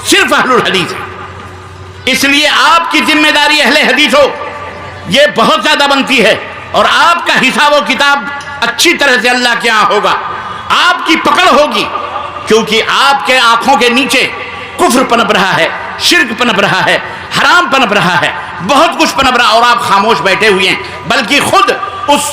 صرف اہل الحدیث ہیں۔ اس لیے آپ کی ذمہ داری اہل حدیث ہو یہ بہت زیادہ بنتی ہے، اور آپ کا حساب و کتاب اچھی طرح سے اللہ کے ہاں ہوگا، آپ کی پکڑ ہوگی، کیونکہ آپ کے آنکھوں کے نیچے کفر پنپ رہا ہے، شرک پنپ رہا ہے، حرام پنپ رہا ہے، بہت کچھ پنپ رہا، اور آپ خاموش بیٹھے ہوئے ہیں، بلکہ خود اس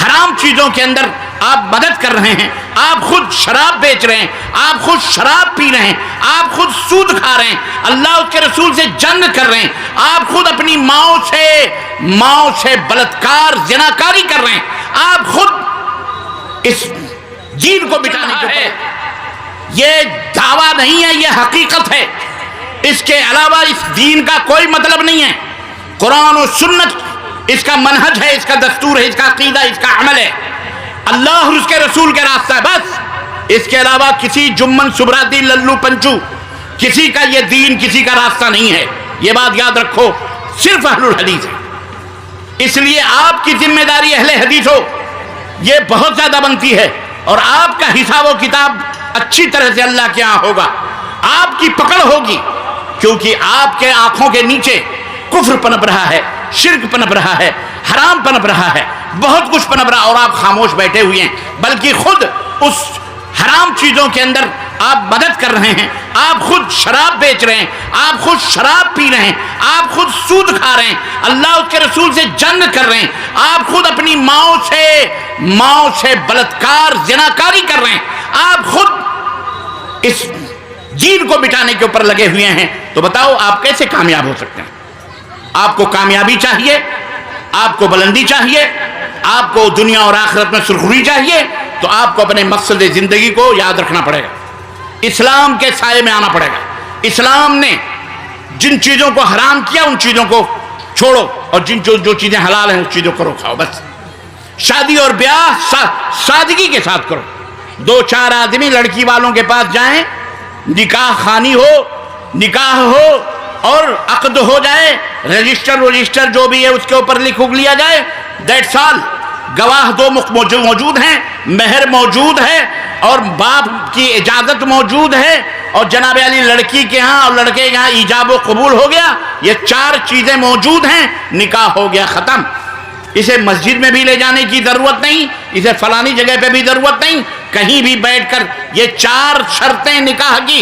حرام چیزوں کے اندر آپ مدد کر رہے ہیں، آپ خود شراب بیچ رہے ہیں، آپ خود شراب پی رہے ہیں، آپ خود سود کھا رہے ہیں، اللہ اس کے رسول سے جنگ کر رہے ہیں، آپ خود اپنی ماؤں سے بلاتکار زناکاری کر رہے ہیں، آپ خود اس دین کو بٹانے کے اوپر، یہ دعویٰ نہیں ہے، یہ حقیقت ہے، اس کے علاوہ اس دین کا کوئی مطلب نہیں ہے، قرآن و سنت اس کا منہج ہے، اس کا دستور ہے، اس کا عقیدہ، اس کا عمل ہے، اللہ اور اس کے رسول کے راستہ ہے، بس اس کے علاوہ کسی جمن سبراتی للو پنچو کسی کا یہ دین، کسی کا راستہ نہیں ہے، یہ بات یاد رکھو، صرف اہل الحدیث ہے۔ اس لیے آپ کی ذمہ داری اہل حدیث ہو یہ بہت زیادہ بنتی ہے، اور آپ کا حساب و کتاب اچھی طرح سے اللہ کے ہاں ہوگا، آپ کی پکڑ ہوگی، کیونکہ آپ کے آنکھوں کے نیچے کفر پنپ رہا ہے، شرک پنپ رہا ہے، حرام پنپ رہا ہے، بہت کچھ پنپ رہا، اور آپ خاموش بیٹھے ہوئے ہیں، بلکہ خود اس حرام چیزوں کے اندر آپ مدد کر رہے ہیں، آپ خود شراب بیچ رہے ہیں، آپ خود شراب پی رہے ہیں، آپ خود سود کھا رہے ہیں، اللہ اس کے رسول سے جنگ کر رہے ہیں، آپ خود اپنی ماؤں سے بلاتکار زناکاری کر رہے ہیں، آپ خود اس دین کو مٹانے کے اوپر لگے ہوئے ہیں، تو بتاؤ آپ کیسے کامیاب ہو سکتے ہیں؟ آپ کو کامیابی چاہیے، آپ کو بلندی چاہیے، آپ کو دنیا اور آخرت میں سرخروئی چاہیے، تو آپ کو اپنے مقصد زندگی کو یاد رکھنا پڑے گا، اسلام کے سائے میں آنا پڑے گا۔ اسلام نے جن چیزوں کو حرام کیا ان چیزوں کو چھوڑو، اور جو چیزیں حلال ہیں اس چیزوں کو رکھاؤ، بس شادی اور بیاہ سادگی کے ساتھ کرو، 2-4 آدمی لڑکی والوں کے پاس جائیں، نکاح خوانی ہو، نکاح ہو اور عقد ہو جائے، رجسٹر جو بھی ہے اس کے اوپر لکھ لیا جائے، دیٹس آل، گواہ 2 موجود ہیں، مہر موجود ہے، اور باپ کی اجازت موجود ہے، اور جناب علی لڑکی کے ہاں اور لڑکے کے ہاں ایجاب و قبول ہو گیا، یہ 4 چیزیں موجود ہیں، نکاح ہو گیا، ختم۔ اسے مسجد میں بھی لے جانے کی ضرورت نہیں، اسے فلانی جگہ پہ بھی ضرورت نہیں، کہیں بھی بیٹھ کر یہ 4 شرطیں نکاح کی،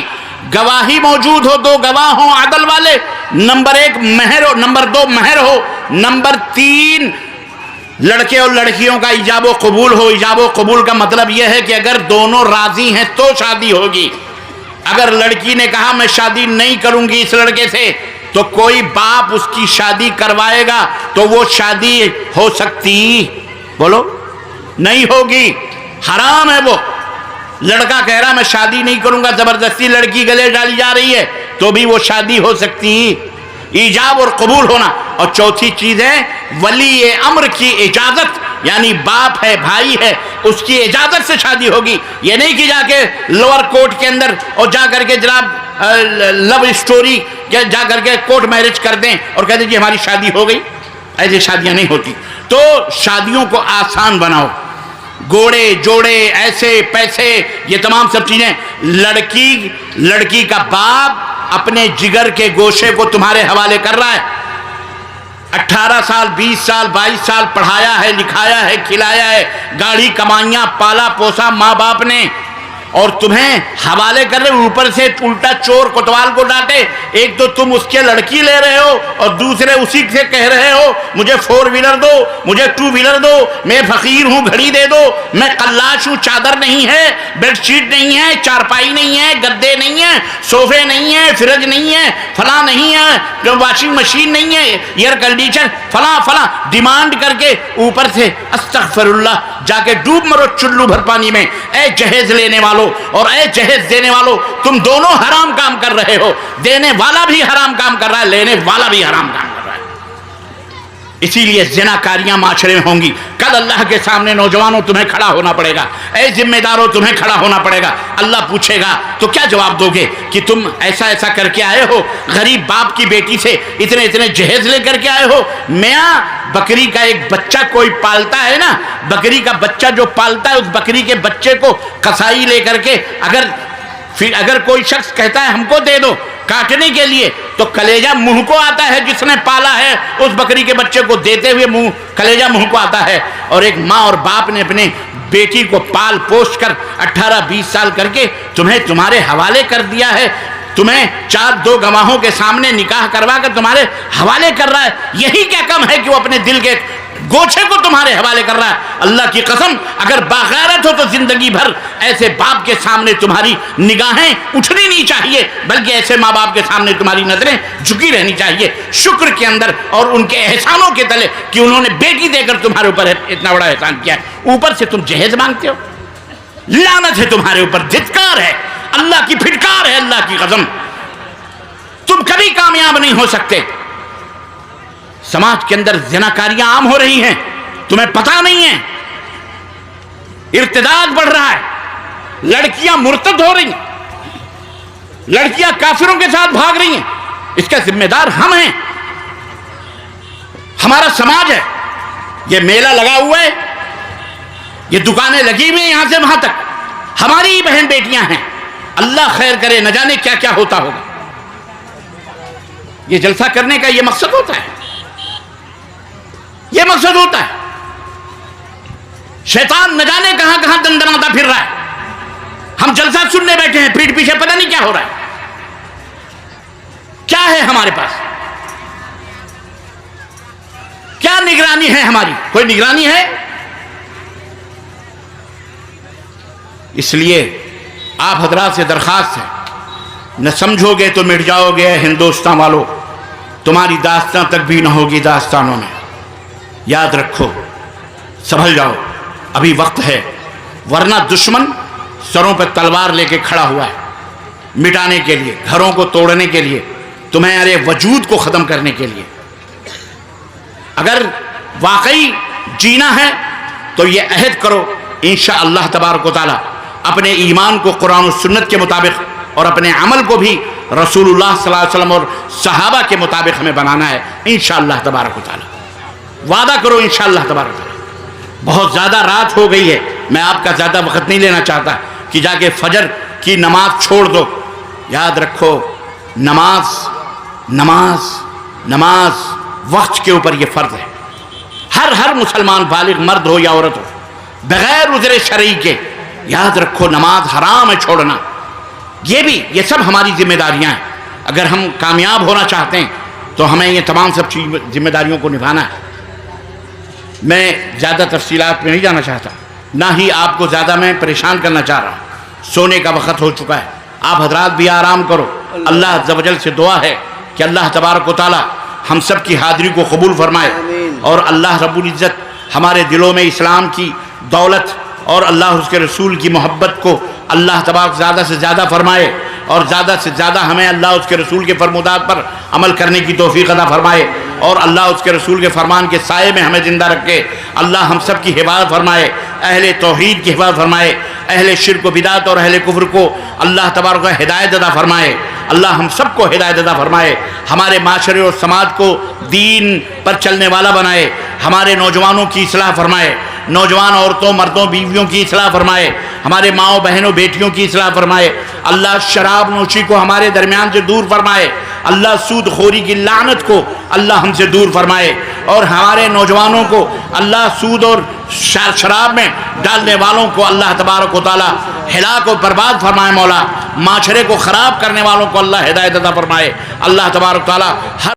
گواہی موجود ہو، 2 گواہ ہوں عدل والے، نمبر 1 مہر ہو، نمبر 2 مہر ہو، نمبر 3 لڑکے اور لڑکیوں کا ایجاب و قبول ہو۔ ایجاب و قبول کا مطلب یہ ہے کہ اگر دونوں راضی ہیں تو شادی ہوگی، اگر لڑکی نے کہا میں شادی نہیں کروں گی اس لڑکے سے، تو کوئی باپ اس کی شادی کروائے گا تو وہ شادی ہو سکتی؟ بولو، نہیں ہوگی، حرام ہے۔ وہ لڑکا کہہ رہا میں شادی نہیں کروں گا، زبردستی لڑکی گلے ڈالی جا رہی ہے، تو بھی وہ شادی ہو سکتی، ایجاب اور قبول ہونا۔ اور چوتھی چیز ہے ولی امر کی اجازت، یعنی باپ ہے، بھائی ہے، اس کی اجازت سے شادی ہوگی۔ یہ نہیں کہ جا کے لوور کورٹ کے اندر اور جا کر کے جناب لو اسٹوری جا کر کے کورٹ میرج کر دیں اور کہتے جی ہماری شادی ہو گئی، ایسی شادیاں نہیں ہوتی۔ تو شادیوں کو آسان بناؤ، گوڑے جوڑے ایسے پیسے یہ تمام سب چیزیں، لڑکی کا باپ اپنے جگر کے گوشے کو تمہارے حوالے کر رہا ہے، 18 سال 20 سال 22 سال پڑھایا ہے، لکھایا ہے، کھلایا ہے، گاڑی کمائیاں، پالا پوسا ماں باپ نے، اور تمہیں حوالے کر رہے، اوپر سے الٹا چور کوتوال کو ڈانٹے۔ ایک تو تم اس کے لڑکی لے رہے ہو اور دوسرے اسی سے کہہ رہے ہو مجھے 4 ویلر دو، مجھے 2 ویلر دو، میں فقیر ہوں گھڑی دے دو، میں قلاش ہوں، چادر نہیں ہے، بیڈ شیٹ نہیں ہے، چارپائی نہیں ہے، گدے نہیں ہیں، صوفے نہیں ہیں، فرج نہیں ہے، فلاں نہیں ہے، واشنگ مشین نہیں ہے، ایئر کنڈیشن، فلاں فلاں ڈیمانڈ کر کے اوپر سے استغفر اللہ جا کے ڈوب مرو چلو بھر پانی میں۔ اے جہیز لینے والوں اور اے جہیز دینے والوں، تم دونوں حرام کام کر رہے ہو، دینے والا بھی حرام کام کر رہا ہے، لینے والا بھی حرام کام کر رہا ہے۔ اسی لیے زناکاریاں معاشرے میں ہوں گی، کل اللہ کے سامنے نوجوانوں تمہیں کھڑا ہونا پڑے گا، اے ذمہ داروں تمہیں کھڑا ہونا پڑے گا، اللہ پوچھے گا تو کیا جواب دو گے کہ تم ایسا کر کے آئے ہو، غریب باپ کی بیٹی سے اتنے جہیز لے کر کے آئے ہو۔ میاں بکری کا ایک بچہ کوئی پالتا ہے نا، بکری کا بچہ جو پالتا ہے اس بکری کے بچے کو کسائی لے کر کے اگر کوئی شخص کہتا ہے ہم کو دے دو، کاٹنے کے لیے تو کلیجہ منہ کو آتا ہے، جس نے پالا ہے اس بکری کے بچے کو دیتے ہوئے کلیجہ منہ کو آتا ہے. اور ایک ماں اور باپ نے اپنے بیٹی کو پال پوش کر 18-20 سال کر کے تمہیں تمہارے حوالے کر دیا ہے، تمہیں 4 گواہوں کے سامنے نکاح کروا کر تمہارے حوالے کر رہا ہے. یہی کیا کم ہے کہ وہ اپنے دل کے گوچھے کو تمہارے حوالے کر رہا ہے. اللہ کی قسم اگر باغیرت ہو تو زندگی بھر ایسے باپ کے سامنے تمہاری نگاہیں اٹھنی نہیں چاہیے، بلکہ ایسے ماں باپ کے سامنے تمہاری نظریں جھکی رہنی چاہیے، شکر کے اندر اور ان کے احسانوں کے تلے کہ انہوں نے بیٹی دے کر تمہارے اوپر اتنا بڑا احسان کیا ہے. اوپر سے تم جہیز مانگتے ہو. لعنت ہے تمہارے اوپر، دھتکار ہے، اللہ کی پھٹکار ہے. اللہ کی قسم تم کبھی کامیاب نہیں ہو سکتے. سماج کے اندر زناکاریاں عام ہو رہی ہیں، تمہیں پتہ نہیں ہے. ارتداد بڑھ رہا ہے، لڑکیاں مرتد ہو رہی ہیں، لڑکیاں کافروں کے ساتھ بھاگ رہی ہیں. اس کا ذمہ دار ہم ہیں، ہمارا سماج ہے. یہ میلہ لگا ہوا ہے، یہ دکانیں لگی ہوئی ہیں، یہاں سے وہاں تک ہماری ہی بہن بیٹیاں ہیں. اللہ خیر کرے، نہ جانے کیا کیا ہوتا ہوگا. یہ جلسہ کرنے کا یہ مقصد ہوتا ہے، یہ مقصد ہوتا ہے. شیطان نہ جانے کہاں کہاں دندناتا پھر رہا ہے. ہم جلسہ سننے بیٹھے ہیں، پیٹ پیچھے پتہ نہیں کیا ہو رہا ہے. کیا ہے ہمارے پاس؟ کیا نگرانی ہے ہماری؟ کوئی نگرانی ہے؟ اس لیے آپ حضرات سے درخواست ہے، نہ سمجھو گے تو مٹ جاؤ گے ہندوستان والو. تمہاری داستان تک بھی نہ ہوگی داستانوں میں. یاد رکھو، سنبھل جاؤ، ابھی وقت ہے. ورنہ دشمن سروں پہ تلوار لے کے کھڑا ہوا ہے، مٹانے کے لیے، گھروں کو توڑنے کے لیے، تمہارے وجود کو ختم کرنے کے لیے. اگر واقعی جینا ہے تو یہ عہد کرو، انشاءاللہ تبارک و تعالی اپنے ایمان کو قرآن و سنت کے مطابق اور اپنے عمل کو بھی رسول اللہ صلی اللہ علیہ وسلم اور صحابہ کے مطابق ہمیں بنانا ہے انشاءاللہ تبارک و تعالی. وعدہ کرو انشاءاللہ تبارک و تعالی. بہت زیادہ رات ہو گئی ہے، میں آپ کا زیادہ وقت نہیں لینا چاہتا کہ جا کے فجر کی نماز چھوڑ دو. یاد رکھو، نماز نماز نماز وقت کے اوپر یہ فرض ہے. ہر مسلمان بالغ مرد ہو یا عورت ہو، بغیر عذر شرعی کے، یاد رکھو نماز حرام ہے چھوڑنا. یہ سب ہماری ذمہ داریاں ہیں. اگر ہم کامیاب ہونا چاہتے ہیں تو ہمیں یہ تمام سب ذمہ داریوں کو نبھانا ہے. میں زیادہ تفصیلات میں نہیں جانا چاہتا، نہ ہی آپ کو زیادہ میں پریشان کرنا چاہ رہا ہوں. سونے کا وقت ہو چکا ہے، آپ حضرات بھی آرام کرو. اللہ عز و جل سے دعا ہے کہ اللہ تبارک و تعالی ہم سب کی حاضری کو قبول فرمائے، اور اللہ رب العزت ہمارے دلوں میں اسلام کی دولت اور اللہ اس کے رسول کی محبت کو اللہ تبارک زیادہ سے زیادہ فرمائے، اور زیادہ سے زیادہ ہمیں اللہ اس کے رسول کے فرمودات پر عمل کرنے کی توفیق عطا فرمائے، اور اللہ اس کے رسول کے فرمان کے سائے میں ہمیں زندہ رکھے. اللہ ہم سب کی حفاظت فرمائے، اہل توحید کی حفاظت فرمائے، اہل شرک و بدعت اور اہل کفر کو اللہ تبارک و ہدایت عطا فرمائے. اللہ ہم سب کو ہدایت عطا فرمائے، ہمارے معاشرے اور سماج کو دین پر چلنے والا بنائے. ہمارے نوجوانوں کی اصلاح فرمائے، نوجوان عورتوں مردوں بیویوں کی اصلاح فرمائے، ہمارے ماؤں بہنوں بیٹیوں کی اصلاح فرمائے. اللہ شراب نوشی کو ہمارے درمیان سے دور فرمائے. اللہ سود خوری کی لعنت کو اللہ ہم سے دور فرمائے، اور ہمارے نوجوانوں کو اللہ سود اور شراب میں ڈالنے والوں کو اللہ تبارک و تعالی ہلاک و برباد فرمائے. مولا معاشرے کو خراب کرنے والوں کو اللہ ہدایت عطا فرمائے. اللہ تبارک و تعالی